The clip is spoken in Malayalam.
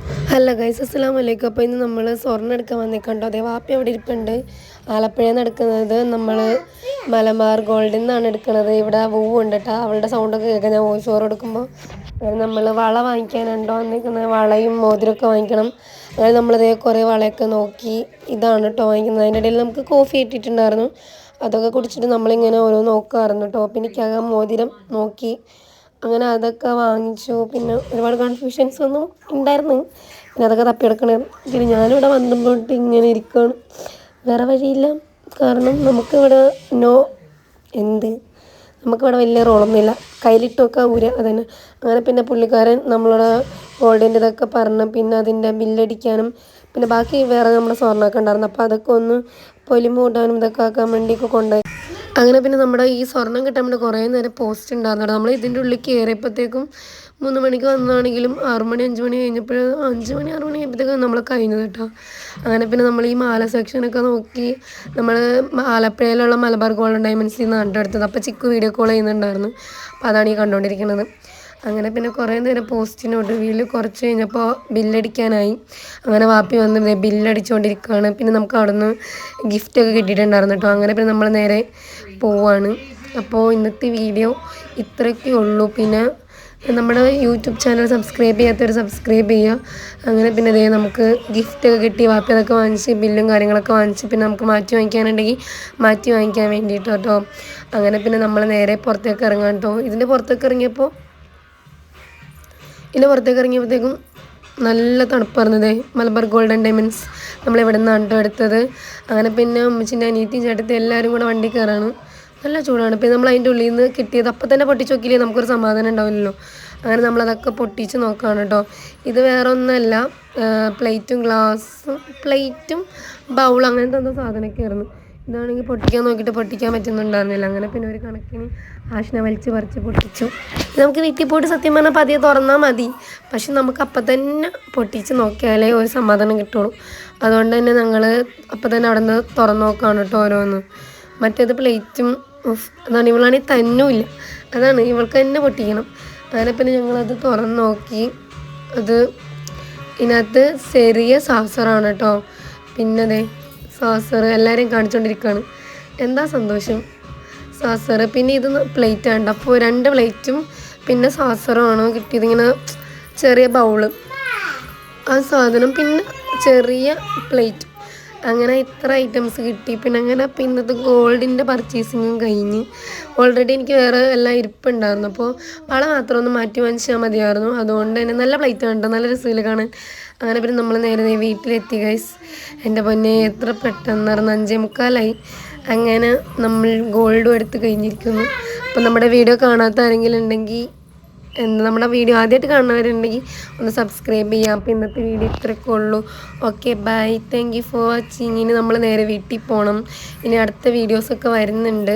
ഹലോ ഗൈസ്, അസ്സലാമലൈക്കും. അപ്പോൾ ഇന്ന് നമ്മൾ സ്വർണ്ണം എടുക്കാൻ വന്നിട്ടുണ്ടോ? അതേ വാപ്പി അവിടെ ഇരിപ്പുണ്ട്. ആലപ്പുഴയിൽ നിന്ന് എടുക്കുന്നത് നമ്മൾ മലബാർ ഗോൾഡിൽ നിന്നാണ് എടുക്കുന്നത്. ഇവിടെ ഉണ്ട് കേട്ടോ. അവളുടെ സൗണ്ടൊക്കെ കേൾക്കാം ഞാൻ വോയിസ് ഓവർ എടുക്കുമ്പോൾ. നമ്മൾ വള വാങ്ങിക്കാനുണ്ടോ വന്നിരിക്കുന്നത്, വളയും മോതിരമൊക്കെ വാങ്ങിക്കണം. അങ്ങനെ നമ്മളിതേ കുറേ വളയൊക്കെ നോക്കി. ഇതാണ് കേട്ടോ വാങ്ങിക്കുന്നത്. അതിൻ്റെ ഇടയിൽ നമുക്ക് കോഫി ഇട്ടിട്ടുണ്ടായിരുന്നു. അതൊക്കെ കുടിച്ചിട്ട് നമ്മളിങ്ങനെ ഓരോ നോക്കുമായിരുന്നു കേട്ടോ. പിന്നെ എനിക്കകം മോതിരം നോക്കി. അങ്ങനെ അതൊക്കെ വാങ്ങിച്ചു. പിന്നെ ഒരുപാട് കൺഫ്യൂഷൻസ് ഒന്നും ഉണ്ടായിരുന്നു. പിന്നെ അതൊക്കെ തപ്പിയെടുക്കണേ. പിന്നെ ഞാനിവിടെ വന്നപ്പോട്ട് ഇങ്ങനെ ഇരിക്കുകയാണ്. വേറെ വഴിയില്ല. കാരണം നമുക്കിവിടെ നമുക്കിവിടെ വലിയ റോളൊന്നുമില്ല. കയ്യിലിട്ടൊക്കെ അതന്നെ. അങ്ങനെ പിന്നെ പുള്ളിക്കാരൻ നമ്മളോട് ഗോൾഡിൻ്റെ ഇതൊക്കെ പറഞ്ഞു. പിന്നെ അതിൻ്റെ ബില്ലടിക്കാനും പിന്നെ ബാക്കി വേറെ നമ്മുടെ സ്വർണ്ണമൊക്കെ ഉണ്ടായിരുന്നു. അപ്പോൾ അതൊക്കെ ഒന്ന് പൊലിമ കൂട്ടാനും ഇതൊക്കെ ആക്കാൻ വേണ്ടിയൊക്കെ കൊണ്ടുപോയി. അങ്ങനെ പിന്നെ നമ്മുടെ ഈ സ്വർണ്ണം കിട്ടാൻ വേണ്ടി കുറേ നേരം പോസ്റ്റ് ഉണ്ടായിരുന്നു. നമ്മൾ ഇതിൻ്റെ ഉള്ളിൽ കയറിയപ്പോഴത്തേക്കും 3 മണിക്ക് വന്നതാണെങ്കിലും 6 മണി 5 മണി കഴിഞ്ഞപ്പോൾ 5 മണി 6 മണി കഴിഞ്ഞപ്പോഴത്തേക്കും നമ്മൾ കഴിഞ്ഞത് കേട്ടോ. അങ്ങനെ പിന്നെ നമ്മൾ ഈ മാല സെക്ഷനൊക്കെ നോക്കി. നമ്മൾ ആലപ്പുഴയിലുള്ള മലബാർ ഗോൾഡൻ ഡയമണ്ട്സിൽ നിന്ന് കണ്ടെടുത്തത്. അപ്പോൾ ചിക്കു വീഡിയോ കോൾ ചെയ്യുന്നുണ്ടായിരുന്നു. അപ്പോൾ അതാണ് ഈ കണ്ടുകൊണ്ടിരിക്കുന്നത്. അങ്ങനെ പിന്നെ കുറേ നേരം പോസ്റ്റിനൊടുവിൽ കുറച്ച് കഴിഞ്ഞപ്പോൾ ബില്ലടിക്കാനായി. അങ്ങനെ വാപ്പി വന്ന് ബില്ലടിച്ചുകൊണ്ടിരിക്കുകയാണ്. പിന്നെ നമുക്ക് അവിടെ നിന്ന് ഗിഫ്റ്റൊക്കെ കിട്ടിയിട്ടുണ്ടായിരുന്നു കേട്ടോ. അങ്ങനെ പിന്നെ നമ്മൾ നേരെ പോവാണ്. അപ്പോൾ ഇന്നത്തെ വീഡിയോ ഇത്രയൊക്കെ ഉള്ളൂ. പിന്നെ നമ്മുടെ യൂട്യൂബ് ചാനൽ സബ്സ്ക്രൈബ് ചെയ്യാത്തവർ സബ്സ്ക്രൈബ് ചെയ്യുക. അങ്ങനെ പിന്നെ അതേ നമുക്ക് ഗിഫ്റ്റൊക്കെ കിട്ടി. വാപ്പി അതൊക്കെ വാങ്ങിച്ച് ബില്ലും കാര്യങ്ങളൊക്കെ വാങ്ങിച്ച് പിന്നെ നമുക്ക് മാറ്റി വാങ്ങിക്കാനുണ്ടെങ്കിൽ മാറ്റി വാങ്ങിക്കാൻ വേണ്ടിയിട്ട് കേട്ടോ. അങ്ങനെ പിന്നെ നമ്മൾ നേരെ പുറത്തേക്ക് ഇറങ്ങാൻ കേട്ടോ. ഇതിൻ്റെ പുറത്തേക്ക് ഇറങ്ങിയപ്പോഴത്തേക്കും നല്ല തണുപ്പായിരുന്നതേ. മലബാർ ഗോൾഡൻ ഡയമണ്ട്സ് നമ്മളിവിടെ നിന്നാണ് കേട്ടോ എടുത്തത്. അങ്ങനെ പിന്നെ ഉമ്മച്ചിൻ്റെ അനിയത്തിയും ചേട്ടത്തി എല്ലാവരും കൂടെ വണ്ടി കയറാണ്. നല്ല ചൂടാണ്. പിന്നെ നമ്മൾ അതിൻ്റെ ഉള്ളിൽ നിന്ന് കിട്ടിയത് അപ്പം തന്നെ പൊട്ടിച്ച് നോക്കിയില്ലേ നമുക്കൊരു സമാധാനം ഉണ്ടാവില്ലല്ലോ. അങ്ങനെ നമ്മളതൊക്കെ പൊട്ടിച്ച് നോക്കുകയാണ് കേട്ടോ. ഇത് വേറെ ഒന്നുമല്ല, പ്ലേറ്റും ബൗൾ അങ്ങനത്തെ എന്തോ സാധനമൊക്കെ ആയിരുന്നു. ഇതാണെങ്കിൽ പൊട്ടിക്കാൻ നോക്കിയിട്ട് പൊട്ടിക്കാൻ പറ്റുന്നുണ്ടായിരുന്നില്ല. അങ്ങനെ പിന്നെ ഒരു കണക്കിന് ആശിനെ വലിച്ച് പറിച്ച് പൊട്ടിച്ചു. നമുക്ക് വീട്ടിൽ പോയിട്ട് സത്യം പറഞ്ഞാൽ പതിയെ തുറന്നാൽ മതി. പക്ഷെ നമുക്ക് അപ്പം തന്നെ പൊട്ടിച്ച് നോക്കിയാലേ ഒരു സമാധാനം കിട്ടുള്ളൂ. അതുകൊണ്ട് തന്നെ ഞങ്ങൾ അപ്പം തന്നെ അവിടെ നിന്ന് തുറന്ന് നോക്കുകയാണ് കേട്ടോ ഓരോന്ന്. മറ്റേത് പ്ലേറ്റും അതാണ്. ഇവളാണെങ്കിൽ തന്നുമില്ല. അതാണ് ഇവൾക്ക് തന്നെ പൊട്ടിക്കണം. അങ്ങനെ പിന്നെ ഞങ്ങളത് തുറന്ന് നോക്കി. അത് ഇതിനകത്ത് ചെറിയ സാസറാണ് കേട്ടോ. പിന്നെ അതെ സാസർ എല്ലാവരെയും കാണിച്ചുകൊണ്ടിരിക്കുകയാണ്. എന്താ സന്തോഷം സാസർ. പിന്നെ ഇത് പ്ലേറ്റാണ്. അപ്പോൾ 2 പ്ലേറ്റും പിന്നെ സാസറുമാണ് കിട്ടിയത്. ഇങ്ങനെ ചെറിയ ബൗള് ആ സാധനം പിന്നെ ചെറിയ പ്ലേറ്റ്. അങ്ങനെ ഇത്ര ഐറ്റംസ് കിട്ടി. പിന്നെ അങ്ങനെ ഇന്നത്തെ ഗോൾഡിൻ്റെ പർച്ചേസിങ്ങും കഴിഞ്ഞ്. ഓൾറെഡി എനിക്ക് വേറെ എല്ലാം ഇരിപ്പുണ്ടായിരുന്നു. അപ്പോൾ വള മാത്രം ഒന്ന് മാറ്റി വാങ്ങിച്ചാൽ മതിയായിരുന്നു. അതുകൊണ്ട് തന്നെ നല്ല പ്ലേറ്റ് കണ്ടോ, നല്ല രസമില്ല കാണാൻ. അങ്ങനെ പിന്നെ നമ്മൾ നേരെ വീട്ടിലെത്തി ഗൈസ്. എൻ്റെ പൊന്നെ എത്ര പെട്ടെന്നായിരുന്നു. 5:45 അങ്ങനെ നമ്മൾ ഗോൾഡും എടുത്ത് കഴിഞ്ഞിരിക്കുന്നു. അപ്പം നമ്മുടെ വീഡിയോ കാണാത്ത ആരെങ്കിലും ഉണ്ടെങ്കിൽ നമ്മുടെ വീഡിയോ ആദ്യമായിട്ട് കാണുന്നവരുണ്ടെങ്കിൽ ഒന്ന് സബ്സ്ക്രൈബ് ചെയ്യാം. അപ്പോൾ ഇന്നത്തെ വീഡിയോ ഇത്രയൊക്കെ ഉള്ളൂ. Okay bye, thank you for watching. ഇനി നമ്മൾ നേരെ വീട്ടിൽ പോകണം. ഇനി അടുത്ത വീഡിയോസൊക്കെ വരുന്നുണ്ട്.